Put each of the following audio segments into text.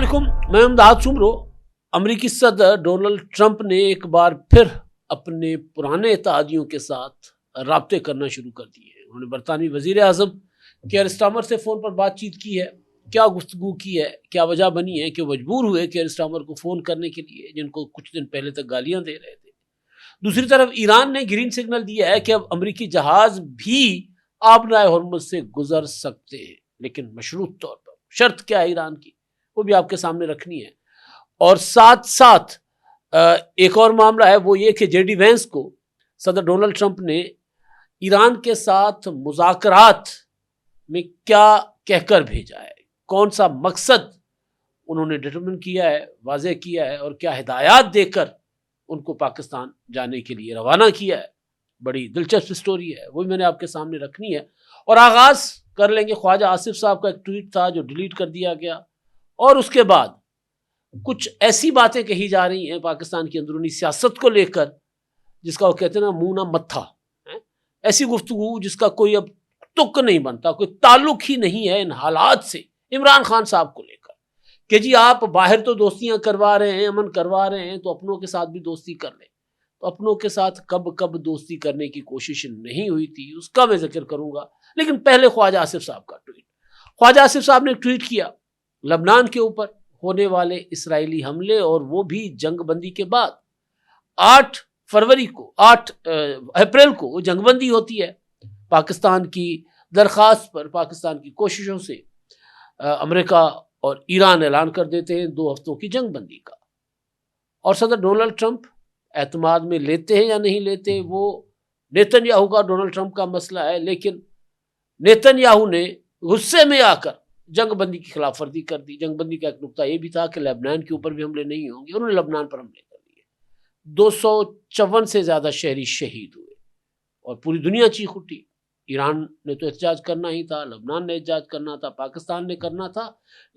अस्सलामुअलैकुम, मैं अमदाद सुमरो। अमरीकी सदर डोनाल्ड ट्रंप ने एक बार फिर अपने पुराने इत्तेहादियों के साथ राब्ते करना शुरू कर दिए हैं। उन्होंने बरतानवी वजीर आज़म केयर स्टार्मर से फ़ोन पर बातचीत की है। क्या गुफ्तगू की है, क्या वजह बनी है कि मजबूर हुए केयर स्टार्मर को फ़ोन करने के लिए, जिनको कुछ दिन पहले तक गालियाँ दे रहे थे। दूसरी तरफ ईरान ने ग्रीन सिग्नल दिया है कि अब अमरीकी जहाज़ भी आबनाए हॉर्मुज़ से गुजर सकते हैं, लेकिन मशरूत तौर पर। शर्त क्या है ईरान की, वो भी आपके सामने रखनी है। और साथ साथ एक और मामला है, वो ये कि जेडी वेंस को सदर डोनाल्ड ट्रंप ने ईरान के साथ मुज़ाकरात में क्या कहकर भेजा है, कौन सा मकसद उन्होंने डिटरमिन किया है, वाज़ेह किया है, और क्या हिदायत देकर उनको पाकिस्तान जाने के लिए रवाना किया है। बड़ी दिलचस्प स्टोरी है, वो भी मैंने आपके सामने रखनी है। और आगाज़ कर लेंगे, ख्वाजा आसिफ साहब का एक ट्वीट था जो डिलीट कर दिया गया, और उसके बाद कुछ ऐसी बातें कही जा रही हैं पाकिस्तान की अंदरूनी सियासत को लेकर, जिसका वो कहते हैं ना, मुंह ना मत्था है। ऐसी गुफ्तगू जिसका कोई अब तुक नहीं बनता, कोई ताल्लुक ही नहीं है इन हालात से, इमरान खान साहब को लेकर कि जी आप बाहर तो दोस्तियां करवा रहे हैं, अमन करवा रहे हैं, तो अपनों के साथ भी दोस्ती कर लें। तो अपनों के साथ कब कब दोस्ती करने की कोशिश नहीं हुई थी, उसका मैं जिक्र करूंगा। लेकिन पहले ख्वाजा आसिफ साहब का ट्वीट। ख्वाजा आसिफ साहब ने ट्वीट किया लबनान के ऊपर होने वाले इसराइली हमले, और वो भी जंगबंदी के बाद 8 फरवरी को, 8 अप्रैल को जंगबंदी होती है। पाकिस्तान की दरख्वास्त पर, पाकिस्तान की कोशिशों से अमेरिका और ईरान ऐलान कर देते हैं 2 हफ्तों की जंगबंदी का। और सदर डोनाल्ड ट्रंप एतमाद में लेते हैं या नहीं लेते, वो नेतन्याहू का, डोनाल्ड ट्रंप का मसला है। लेकिन नेतन्याहू ने गुस्से में आकर जंगबंदी की खिलाफ वर्जी कर दी। जंगबंदी का एक नुकता ये भी था कि लेबनान के ऊपर भी हमले नहीं होंगे, उन्होंने लेबनान पर हमले कर दिए। 254 से ज़्यादा शहरी शहीद हुए और पूरी दुनिया चीख उठी। ईरान ने तो एहतजाज करना ही था, लेबनान ने एहतजाज करना था, पाकिस्तान ने करना था,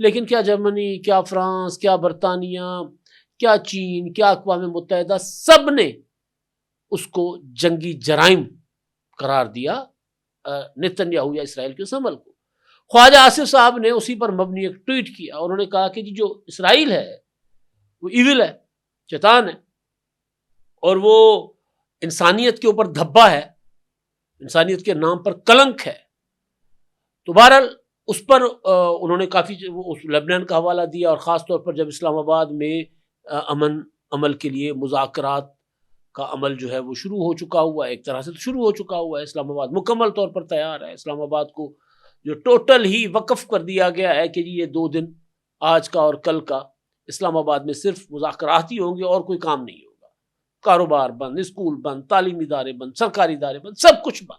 लेकिन क्या जर्मनी, क्या फ्रांस, क्या बरतानिया, क्या चीन, क्या अक़वाम मुत्तहिदा, सब ने उसको जंगी जराइम करार दिया, नेतन्याहू या इसराइल के उस अमल को। ख्वाजा आसिफ साहब ने उसी पर मबनी एक ट्वीट किया। उन्होंने कहा कि जो इसराइल है वो इविल है, शैतान है, और वो इंसानियत के ऊपर धब्बा है, इंसानियत के नाम पर कलंक है। तो बहरहाल उस पर उन्होंने काफ़ी उस लेबनान का हवाला दिया, और ख़ास तौर पर जब इस्लामाबाद में अमन अमल के लिए मुज़ाकरात का अमल जो है वो शुरू हो चुका हुआ है। एक तरह से तो शुरू हो चुका हुआ है, इस्लामाबाद मुकम्मल तौर पर तैयार है। इस्लामाबाद को जो टोटल ही वक्फ कर दिया गया है कि जी ये 2 दिन, आज का और कल का, इस्लामाबाद में सिर्फ मुज़ाकरात ही होंगे और कोई काम नहीं होगा। कारोबार बंद, स्कूल बंद, तालीमी इदारे बंद, सरकारी इदारे बंद, सब कुछ बंद।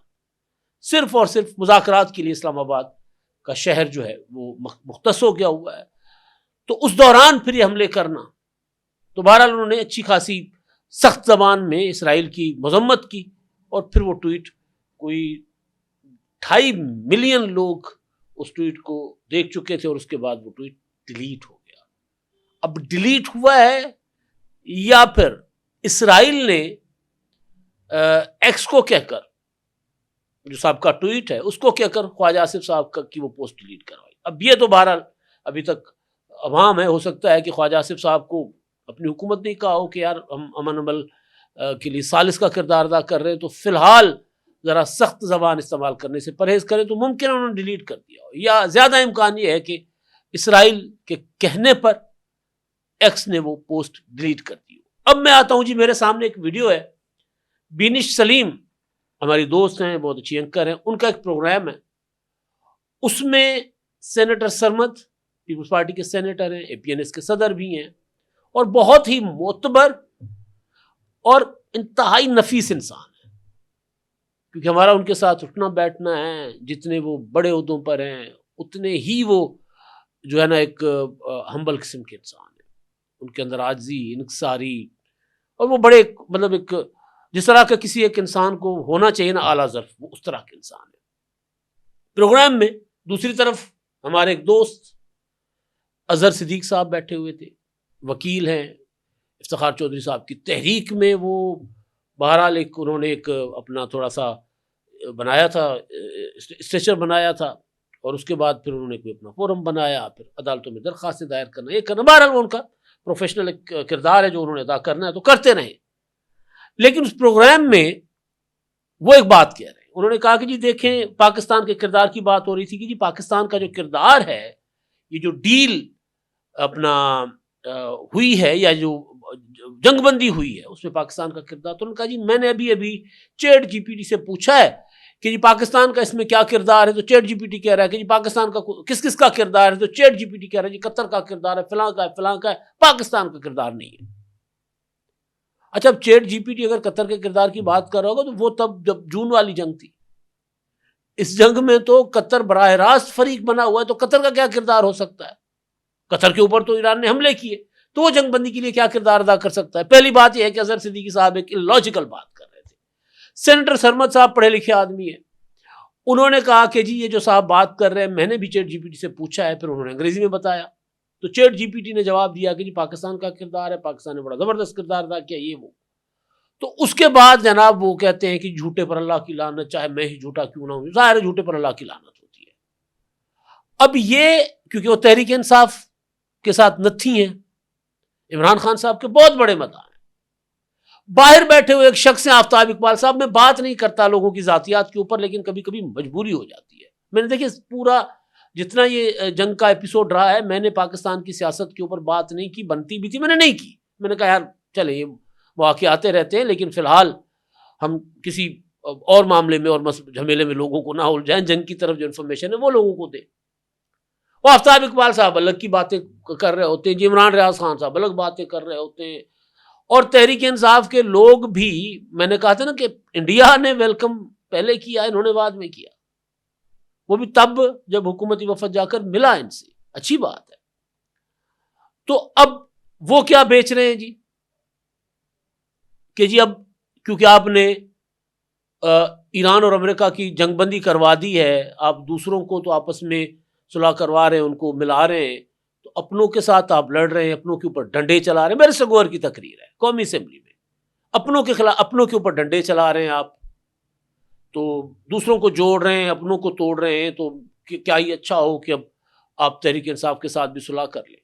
सिर्फ और सिर्फ मुज़ाकरात के लिए इस्लामाबाद का शहर जो है वो मुख्तस हो गया हुआ है। तो उस दौरान फिर ये हमले करना, तो बहरहाल उन्होंने अच्छी खासी सख्त ज़बान में इसराइल की मजम्मत की, और फिर वो ट्वीट, कोई 2.5 मिलियन लोग उस ट्वीट को देख चुके थे, और उसके बाद वो ट्वीट डिलीट हो गया। अब डिलीट हुआ है या फिर इसराइल ने एक्स को कहकर, जो साहब का ट्वीट है उसको कहकर ख्वाजा आसिफ साहब की वो पोस्ट डिलीट करवाई। अब ये तो बहरहाल अभी तक अवाम है, हो सकता है कि ख्वाजा आसिफ साहब को अपनी हुकूमत ने कहा हो कि यार हम अमन अमल के लिए सालिस का किरदार अदा कर रहे हैं, तो फिलहाल ज़रा सख्त ज़बान इस्तेमाल करने से परहेज़ करें, तो मुमकिन है उन्होंने डिलीट कर दिया हो। या ज़्यादा इम्कान ये है कि इसराइल के कहने पर एक्स ने वो पोस्ट डिलीट कर दी हो। अब मैं आता हूँ जी, मेरे सामने एक वीडियो है, बीनिश सलीम हमारी दोस्त हैं, बहुत अच्छी एंकर हैं, उनका एक प्रोग्राम है। उसमें सेनेटर सरमद पीपल्स पार्टी के सेनेटर हैं, APNS के सदर भी हैं, और बहुत ही मोतबर और इंतहाई नफीस इंसान है, क्योंकि हमारा उनके साथ उठना बैठना है। जितने वो बड़े ओहदों पर हैं, उतने ही वो जो है ना एक हम्बल किस्म के इंसान है। उनके अंदर आजी, इनकसारी, और वो बड़े मतलब एक जिस तरह का किसी एक इंसान को होना चाहिए ना आला ज़र्फ, वो उस तरह के इंसान है। प्रोग्राम में दूसरी तरफ हमारे एक दोस्त अजहर सिद्दीक साहब बैठे हुए थे, वकील हैं। इफ्तिखार चौधरी साहब की तहरीक में वो बहरहाल उन्होंने एक अपना थोड़ा सा बनाया था, स्ट्रेचर बनाया था, और उसके बाद फिर उन्होंने कोई अपना फोरम बनाया, फिर अदालतों में दरख्वास्तें दायर करना, ये करना। बहरहाल वो उनका प्रोफेशनल एक किरदार है जो उन्होंने अदा करना है, तो करते रहे। लेकिन उस प्रोग्राम में वो एक बात कह रहे हैं, उन्होंने कहा कि जी देखें, पाकिस्तान के किरदार की बात हो रही थी कि जी पाकिस्तान का जो किरदार है, ये जो डील अपना हुई है या जो जंगबंदी हुई है, उसमें पाकिस्तान का किरदार, तो उन्होंने कहा जी मैंने अभी अभी चैट जीपीटी से पूछा है कि जी पाकिस्तान का इसमें क्या किरदार है, तो चैट जीपीटी कह रहा है कि जी पाकिस्तान का किस किस का किरदार है, तो चैट जीपीटी कह रहा है जी कतर का किरदार है, फलां का है, फलां का है, पाकिस्तान का किरदार नहीं है। अच्छा, अब चैट जीपीटी अगर कतर के किरदार की बात कर रहा होगा, तो वो तब जब जून वाली जंग थी, इस जंग में तो कतर बराह रास्त फरीक बना हुआ है, तो कतर का क्या किरदार हो सकता है? कतर के ऊपर तो ईरान ने हमले किए, तो वो जंगबंदी के लिए क्या किरदार अदा कर सकता है? पहली बात यह है कि अजहर सिद्दीकी साहब एक इलॉजिकल बात कर रहे थे। सेनेटर सरमद साहब पढ़े लिखे आदमी है, उन्होंने कहा कि जी ये जो साहब बात कर रहे हैं, मैंने भी चैट जीपीटी से पूछा है, फिर उन्होंने अंग्रेजी में बताया, तो चैट जीपीटी ने जवाब दिया कि जी पाकिस्तान का किरदार है, पाकिस्तान ने बड़ा जबरदस्त किरदार अदा किया, ये वो। तो उसके बाद जनाब वो कहते हैं कि झूठे पर अल्लाह की लानत, चाहे मैं ही झूठा क्यों ना हूं, जाहिर है झूठे पर अल्लाह की लानत होती है। अब ये क्योंकि वो तहरीक इंसाफ के साथ नत्थी हैं, इमरान खान साहब के बहुत बड़े मदाह हैं, बाहर बैठे हुए एक शख्स हैं आफ्ताब इकबाल साहब, मैं बात नहीं करता लोगों की जातियात के ऊपर, लेकिन कभी कभी मजबूरी हो जाती है। मैंने देखिए पूरा जितना ये जंग का एपिसोड रहा है, मैंने पाकिस्तान की सियासत के ऊपर बात नहीं की, बनती भी थी मैंने नहीं की, मैंने कहा यार चले ये वाक़े आते रहते हैं, लेकिन फिलहाल हम किसी और मामले में और झमेले में लोगों को ना उलझाएं, जंग की तरफ जो इन्फॉर्मेशन है वो लोगों को दे। वो आफ्ताब इकबाल साहब अलग की बातें कर रहे होते हैं, जी इमरान रियाज खान साहब अलग बातें कर रहे होते हैं, और तहरीक इंसाफ के लोग भी, मैंने कहा था ना कि इंडिया ने वेलकम पहले किया, इन्होंने बाद में किया, वो भी तब जब हुकूमती वफद जाकर मिला इनसे, अच्छी बात है। तो अब वो क्या बेच रहे हैं जी कि जी अब क्योंकि आपने ईरान और अमेरिका की जंगबंदी करवा दी है, आप दूसरों को तो आपस में सुलह करवा रहे हैं, उनको मिला रहे हैं, तो अपनों के साथ आप लड़ रहे हैं, अपनों के ऊपर डंडे चला रहे हैं। मेरे सगोर की तकरीर है कौमी असेंबली में, अपनों के खिलाफ, अपनों के ऊपर डंडे चला रहे हैं आप, तो दूसरों को जोड़ रहे हैं, अपनों को तोड़ रहे हैं, तो क्या ही अच्छा हो कि अब आप तहरीक इंसाफ के साथ भी सुलह कर लें।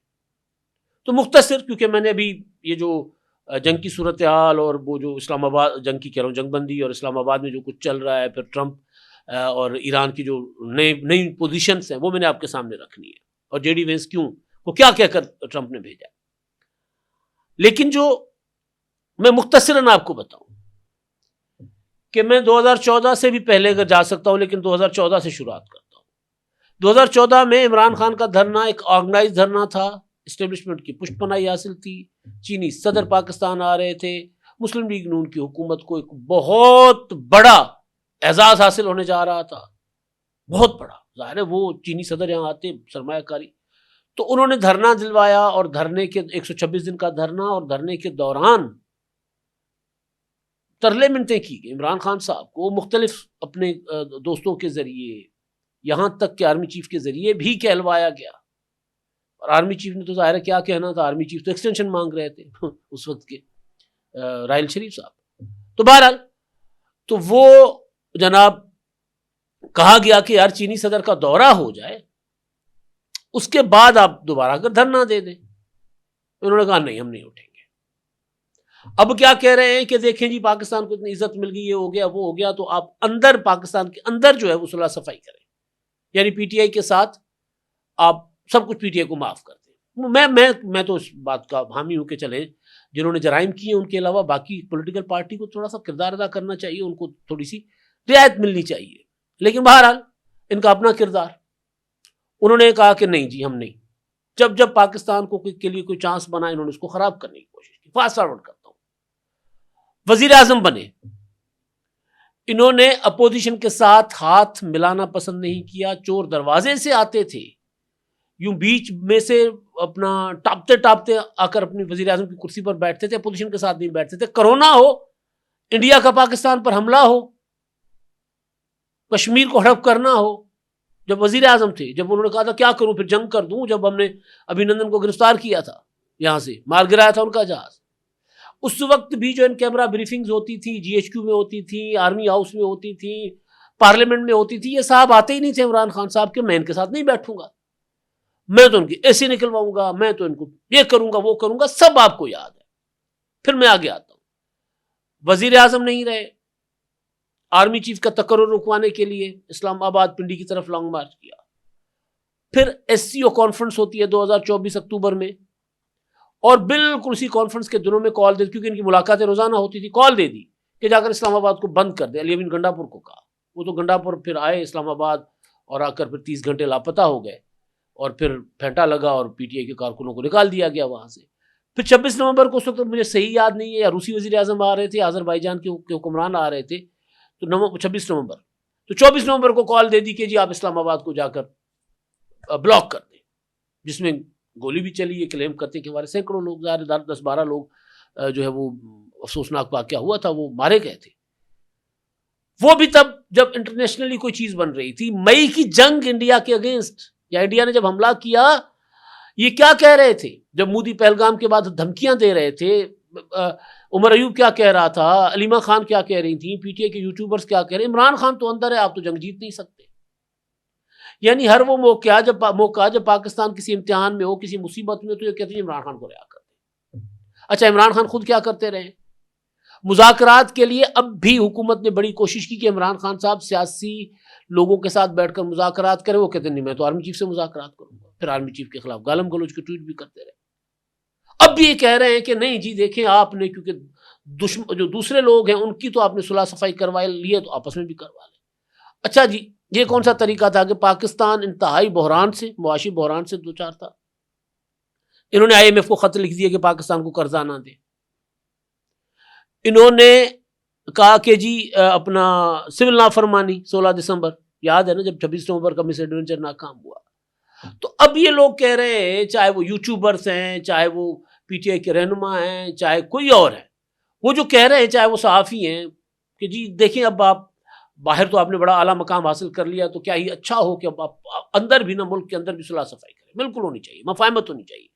तो मुख्तसर, क्योंकि मैंने अभी ये जो जंग की सूरत हाल और वो जो इस्लामाबाद जंग की कह रहा हूँ, जंगबंदी और इस्लामाबाद में जो कुछ चल रहा है, फिर ट्रंप और ईरान की जो नई पोजीशंस हैं, वो मैंने आपके सामने रखनी है, और जेडी वेंस क्यों वो क्या कहकर ट्रंप ने भेजा। लेकिन जो मैं मुख्तसरन आपको बताऊं कि मैं 2014 से भी पहले अगर जा सकता हूं, लेकिन 2014 से शुरुआत करता हूं। 2014 में इमरान खान का धरना एक ऑर्गेनाइज धरना था, इस्टेब्लिशमेंट की पुष्टपनाही हासिल थी, चीनी सदर पाकिस्तान आ रहे थे, मुस्लिम लीग नून की हुकूमत को एक बहुत बड़ा एजाज हासिल होने जा रहा था, बहुत बड़ा। जाहिर है वो चीनी सदर यहाँ आते, सरमायाकारी, तो उन्होंने धरना दिलवाया, और धरने के 126 दिन का धरना, और धरने के दौरान तरले मिनतें की गई इमरान खान साहब को, मुख्तलिफ अपने दोस्तों के जरिए, यहाँ तक कि आर्मी चीफ के जरिए भी कहलवाया गया। और आर्मी चीफ ने तो जाहिर है क्या कहना था, आर्मी चीफ तो एक्सटेंशन मांग रहे थे उस वक्त के राहिल शरीफ साहब। तो बहरहाल तो वो जनाब कहा गया कि यार चीनी सदर का दौरा हो जाए, उसके बाद आप दोबारा कर धरना दे दें। उन्होंने कहा नहीं, हम नहीं उठेंगे। अब क्या कह रहे हैं कि देखें जी पाकिस्तान को इतनी इज्जत मिल गई, ये हो गया वो हो गया, तो आप अंदर पाकिस्तान के अंदर जो है वो सुलह सफाई करें, यानी पीटीआई के साथ आप सब कुछ पीटीआई को माफ कर दें। मैं तो इस बात का हामी हूं कि चले जिन्होंने जराइम किए उनके अलावा बाकी पॉलिटिकल पार्टी को थोड़ा सा किरदार अदा करना चाहिए, उनको थोड़ी सी रियायत मिलनी चाहिए। लेकिन बहरहाल इनका अपना किरदार, उन्होंने कहा कि नहीं जी हम नहीं, जब जब पाकिस्तान को के लिए कोई चांस बना, इन्होंने उसको खराब करने की कोशिश की। फास्ट फॉरवर्ड करता हूं, वजीर आजम बने, इन्होंने अपोजिशन के साथ हाथ मिलाना पसंद नहीं किया, चोर दरवाजे से आते थे, यूं बीच में से अपना टापते टापते आकर अपनी वजीर आजम की कुर्सी पर बैठते थे, अपोजिशन के साथ नहीं बैठते थे। कोरोना हो, इंडिया का पाकिस्तान पर हमला हो, कश्मीर को हड़प करना हो, जब वजीर आजम थे, जब उन्होंने कहा था क्या करूं, फिर जंग कर दूं, जब हमने अभिनंदन को गिरफ्तार किया था, यहां से मार गिराया था उनका जहाज, उस वक्त भी जो इन कैमरा ब्रीफिंग्स होती थी, जीएचक्यू में होती थी, आर्मी हाउस में होती थी, पार्लियामेंट में होती थी, ये साहब आते ही नहीं थे इमरान खान साहब के, मैं इनके साथ नहीं बैठूंगा, मैं तो उनकी ऐसे निकलवाऊंगा, मैं तो इनको ये करूंगा वो करूंगा, सब आपको याद है। फिर मैं आगे आता हूं, वजीर आजम नहीं रहे, आर्मी चीफ का तकर्रुर रुकवाने के लिए इस्लामाबाद पिंडी की तरफ लॉन्ग मार्च किया। फिर एससीओ कॉन्फ्रेंस होती है 2024 अक्टूबर में, और बिल्कुल उसी कॉन्फ्रेंस के दिनों में कॉल दे, क्योंकि इनकी मुलाकातें रोजाना होती थी, कॉल दे दी कि जाकर इस्लामाबाद को बंद कर दे। अली अमीन गंडापुर को कहा, वो तो गंडापुर फिर आए इस्लामाबाद और आकर फिर 30 घंटे लापता हो गए, और फिर फेंटा लगा और पीटीआई के कारकुनों को निकाल दिया गया वहां से। फिर 26 नवंबर को, उस वक्त मुझे सही याद नहीं है, या रूसी वजीर आजम आ रहे थे, अजरबैजान के हुक्मरान आ रहे थे, तो 26 नवंबर, तो 24 नवंबर को कॉल दे दी कि जी आप इस्लामाबाद को जाकर ब्लॉक कर दें, जिसमें गोली भी चली। ये क्लेम करते कि हमारे सैकड़ों लोग, 10-12 लोग जो है वो अफसोसनाक वाकया हुआ था, वो मारे गए थे। वो भी तब जब इंटरनेशनली कोई चीज बन रही थी, मई की जंग इंडिया के अगेंस्ट, या इंडिया ने जब हमला किया, ये क्या कह रहे थे जब मोदी पहलगाम के बाद धमकियां दे रहे थे, उमर अयूब क्या कह रहा था, अलीमा खान क्या कह रही थी, पीटीआई के यूट्यूबर्स क्या कह रहे हैं, इमरान खान तो अंदर है, आप तो जंग जीत नहीं सकते। यानी हर वो मौका जब पाकिस्तान किसी इम्तिहान में हो, किसी मुसीबत में, तो ये कहते हैं इमरान खान को रिहा कर दे। अच्छा, इमरान खान खुद क्या करते रहे? मुज़ाकरात के लिए अब भी हुकूमत ने बड़ी कोशिश की कि इमरान खान साहब सियासी लोगों के साथ बैठकर मुज़ाकरात करें। वो कहते नहीं, मैं तो आर्मी चीफ से मुज़ाकरात करूंगा। फिर आर्मी चीफ के खिलाफ गालम गलोच के ट्वीट भी करते रहे। अब भी ये कह रहे हैं कि नहीं जी देखें आपने, क्योंकि जो दूसरे लोग हैं उनकी तो आपने सुलह सफाई करवा ली है, तो आपस में भी करवा लें। अच्छा जी, ये कौन सा तरीका था कि पाकिस्तान इंतहाई बहरान से, मुआशी बहरान से दो चार था। इन्होंने IMF को खत लिख दिया कि पाकिस्तान को कर्जा ना दे। इन्होंने कहा कि जी अपना सिविल नाफरमानी 16 दिसंबर, याद है ना, जब 26 नवंबर का मिस एडवेंचर नाकाम हुआ। तो अब ये लोग कह रहे हैं, चाहे वो यूट्यूबर्स हैं, चाहे वो पीटीआई के रहनुमा हैं, चाहे कोई और है, वो जो कह रहे हैं, चाहे वो सहाफ़ी हैं, कि जी देखें अब आप बाहर तो आपने बड़ा आला मकाम हासिल कर लिया, तो क्या ही अच्छा हो कि अब आप अंदर भी ना, मुल्क के अंदर भी सुलह सफाई करें। बिल्कुल होनी चाहिए, मफाहमत होनी चाहिए।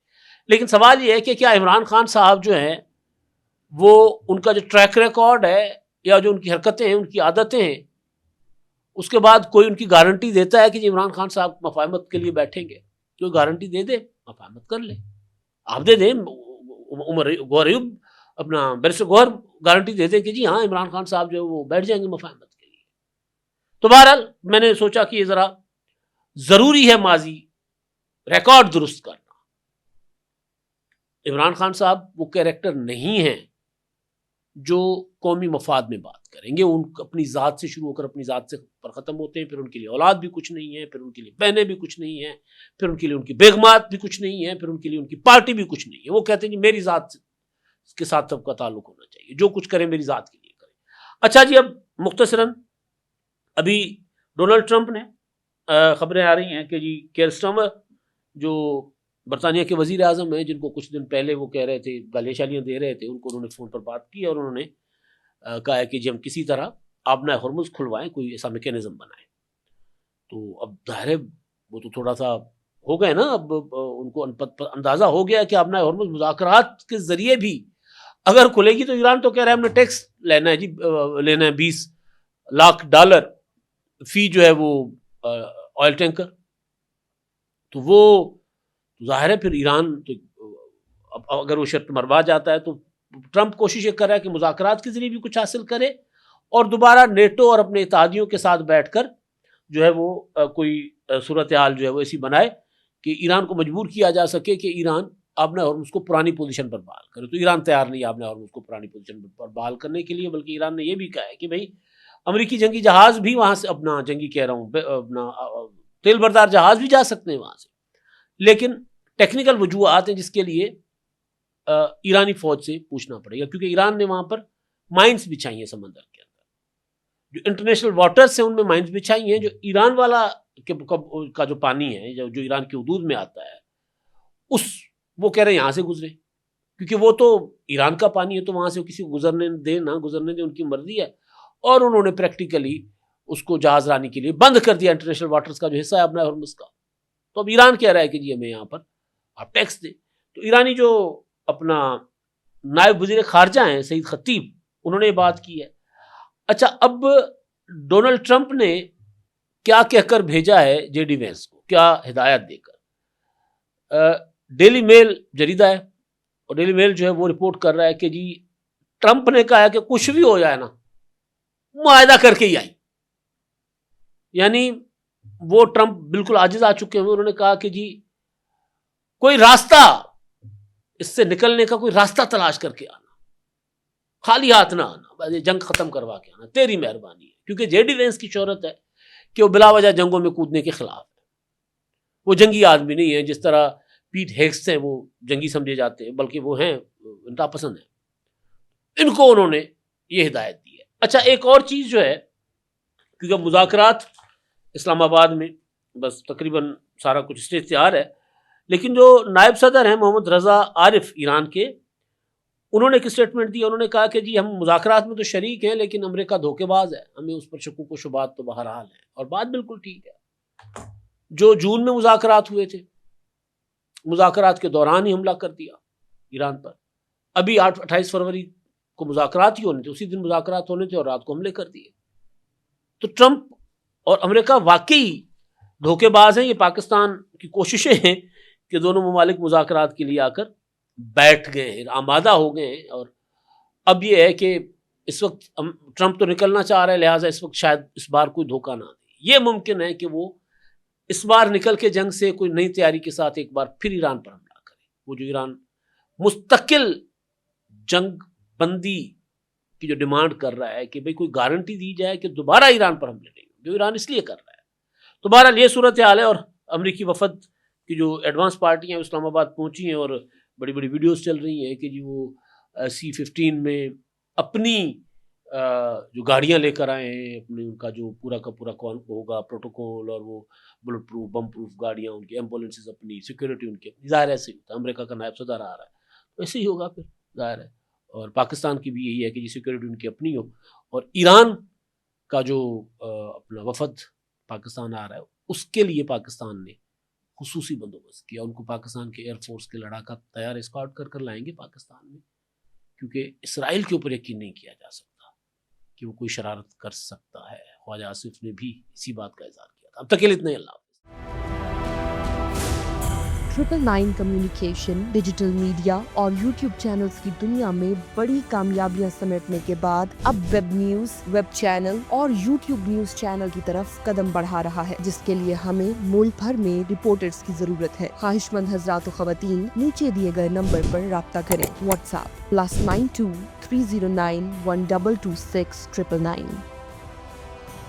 लेकिन सवाल ये है कि क्या इमरान खान साहब जो हैं, वो उनका जो ट्रैक रिकॉर्ड है या जो उनकी हरकतें हैं, उनकी आदतें हैं, उसके बाद कोई उनकी गारंटी देता है कि जी इमरान खान साहब मफाहमत के लिए बैठेंगे? कोई गारंटी दे दे, मफाहमत कर ले। आप दे दें, उमर गौहर अयूब अपना बैरिस्टर गौहर गारंटी दे दें कि जी हाँ इमरान खान साहब जो है वो बैठ जाएंगे मफाहमत के लिए। तो बहरहाल मैंने सोचा कि ये जरा जरूरी है माजी रिकॉर्ड दुरुस्त करना। इमरान खान साहब वो कैरेक्टर नहीं है जो कौमी मफाद में बात करेंगे। उन अपनी ज़ात से शुरू होकर अपनी ज़ात से पर ख़त्म होते हैं, फिर उनके लिए औलाद भी कुछ नहीं है, फिर उनके लिए बहनें भी कुछ नहीं है, फिर उनके लिए उनकी बेगमात भी कुछ नहीं है, फिर उनके लिए उनकी पार्टी भी कुछ नहीं है। वो कहते हैं कि मेरी ज़ात के साथ सबका ताल्लुक होना चाहिए, जो कुछ करें मेरी ज़ात के लिए करें। अच्छा जी, अब मुख्तसरन अभी डोनाल्ड ट्रंप ने खबरें आ रही हैं कि जी केयर स्टार्मर जो बरतानिया के वजीर आजम हैं, जिनको कुछ दिन पहले वो कह रहे थे, गालियाँ दे रहे थे, उनको उन्होंने फ़ोन पर बात की और उन्होंने कहा है कि जी हम किसी तरह आबना हॉर्मुज़ खुलवाएं, कोई ऐसा मैकेनिज्म बनाएं। तो अब जाहिर है वो तो थोड़ा सा हो गए ना, अब उनको अंदाज़ा हो गया कि आबना हॉर्मुज़ मुज़ाकरात के ज़रिए भी अगर खुलेगी, तो ईरान तो कह रहा है हमने टैक्स लेना है जी, लेना है $20 लाख फी जो है वो ऑयल टैंकर। तो वो जाहिर है फिर ईरान तो अब अगर वो शर्त मरवा जाता है, तो ट्रंप कोशिश ये कर रहा है कि मुज़ाकरात के जरिए भी कुछ हासिल करे और दोबारा नेटो और अपने इत्तेहादियों के साथ बैठकर जो है वो कोई सूरत हाल जो है वो ऐसी बनाए कि ईरान को मजबूर किया जा सके कि ईरान आबना हॉर्मुज़ को पुरानी पोजीशन पर बहाल करे। तो ईरान तैयार नहीं है आबना हॉर्मुज़ को पुरानी पोजीशन पर बहाल करने के लिए, बल्कि ईरान ने यह भी कहा है कि भाई अमेरिकी जंगी जहाज़ भी वहाँ से, अपना जंगी कह रहा हूँ, अपना तेल बरदार जहाज़ भी जा सकते हैं वहाँ से, लेकिन टेक्निकल वजूहात हैं जिसके लिए ईरानी फौज से पूछना पड़ेगा, क्योंकि ईरान ने वहाँ पर माइंस बिछाई हैं समंदर के अंदर, जो इंटरनेशनल वाटर्स हैं उनमें माइंस बिछाई हैं, जो ईरान वाला का जो पानी है जो ईरान के हदूद में आता है, वो कह रहे हैं यहाँ से गुजरे, क्योंकि वो तो ईरान का पानी है, तो वहाँ से किसी को गुजरने दे ना गुजरने दे, उनकी मर्जी है। और उन्होंने प्रैक्टिकली उसको जहाज रानी के लिए बंद कर दिया, इंटरनेशनल वाटर्स का जो हिस्सा है अपना हॉर्मुज़ का। तो अब ईरान कह रहा है कि जी हमें यहाँ पर आप टैक्स दें। तो ईरानी जो अपना नायब वजीर खारजा हैं सईद खतीब, उन्होंने ये बात की है। अच्छा, अब डोनाल्ड ट्रंप ने क्या कहकर भेजा है जेडी वेंस को, क्या हिदायत देकर। डेली मेल जरीदा है और डेली मेल जो है वो रिपोर्ट कर रहा है कि जी ट्रंप ने कहा है कि कुछ भी हो जाए ना, मुआहदा करके ही आई। यानी वो ट्रंप बिल्कुल आजिज आ चुके हैं। उन्होंने कहा कि जी कोई रास्ता, इससे निकलने का कोई रास्ता तलाश करके आना, खाली हाथ ना आना, बस ये जंग खत्म करवा के आना, तेरी मेहरबानी है। क्योंकि जेडी वेंस की शोहरत है कि वो बिला वजह जंगों में कूदने के खिलाफ है। वो जंगी आदमी नहीं है जिस तरह पीट हेग्स हैं, वो जंगी समझे जाते हैं, बल्कि वो हैं इंतहा पसंद है। इनको उन्होंने ये हिदायत दी है। अच्छा, एक और चीज जो है, क्योंकि मुज़ाकरात इस्लामाबाद में बस तकरीबन सारा कुछ स्टेज तैयार है, लेकिन जो नायब सदर हैं मोहम्मद रजा आरिफ ईरान के, उन्होंने एक स्टेटमेंट दी। उन्होंने कहा कि जी हम मुज़ाकरात में तो शरीक हैं, लेकिन अमेरिका धोखेबाज है, हमें उस पर शक्कुक व शुबात तो बहरहाल है। और बात बिल्कुल ठीक है। जो जून में मुज़ाकरात हुए थे, मुज़ाकरात के दौरान ही हमला कर दिया ईरान पर। अभी 28 फरवरी को मुज़ाकरात ही होने थे, उसी दिन मुज़ाकरात होने थे और रात को हमले कर दिए। तो ट्रंप और अमेरिका वाकई धोखेबाज हैं। ये पाकिस्तान की कोशिशें हैं कि दोनों ममालिक मुज़ाकरात के लिए आकर बैठ गए हैं, आमादा हो गए हैं। और अब ये है कि इस वक्त ट्रंप तो निकलना चाह रहे हैं, लिहाजा इस वक्त शायद इस बार कोई धोखा ना दे। ये मुमकिन है कि वो इस बार निकल के जंग से कोई नई तैयारी के साथ एक बार फिर ईरान पर हमला करे। वो जो ईरान मुस्तकिल जंग बंदी की जो डिमांड कर रहा है कि भाई कोई गारंटी दी जाए कि दोबारा ईरान पर हमले नहीं, जो ईरान इसलिए कर रहा है। तो बहरहाल ये सूरत हाल है। और अमरीकी वफद की जो एडवांस पार्टियां इस्लामाबाद पहुंची हैं और बड़ी बड़ी वीडियोस चल रही हैं कि जी वो C-15 में अपनी जो गाड़ियां लेकर आए हैं, अपने उनका जो पूरा का पूरा कौन होगा प्रोटोकॉल, और वो बुलेट प्रूफ बम प्रूफ गाड़ियां, उनकी एम्बुलेंसेज अपनी, सिक्योरिटी उनकी अपनी। ज़ाहिर ऐसे ही होता है, अमेरिका का नायब सदर आ रहा है तो ऐसे ही होगा फिर, ज़ाहिर है। और पाकिस्तान की भी यही है कि जी सिक्योरिटी उनकी अपनी हो। और ईरान का जो अपना वफद पाकिस्तान आ रहा है, उसके लिए पाकिस्तान ने खुसूसी बंदोबस्त किया। उनको पाकिस्तान के एयरफोर्स के लड़ाका तैयार स्क्वाड कर लाएंगे पाकिस्तान में, क्योंकि इसराइल के ऊपर यकीन नहीं किया जा सकता कि वो कोई शरारत कर सकता है। ख्वाजा आसिफ ने भी इसी बात का इज़हार किया था। अब तक के लिए इतना ही। अल्लाह। 999 कम्युनिकेशन, डिजिटल मीडिया और यूट्यूब चैनल्स की दुनिया में बड़ी कामयाबियां समेटने के बाद अब वेब न्यूज, वेब चैनल और यूट्यूब न्यूज चैनल की तरफ कदम बढ़ा रहा है, जिसके लिए हमें मुल्क भर में रिपोर्टर्स की जरूरत है। ख्वाहिशमंद हजरात व खवातीन नीचे दिए गए नंबर पर राब्ता करें। व्हाट्सएप +92 309 1226 999।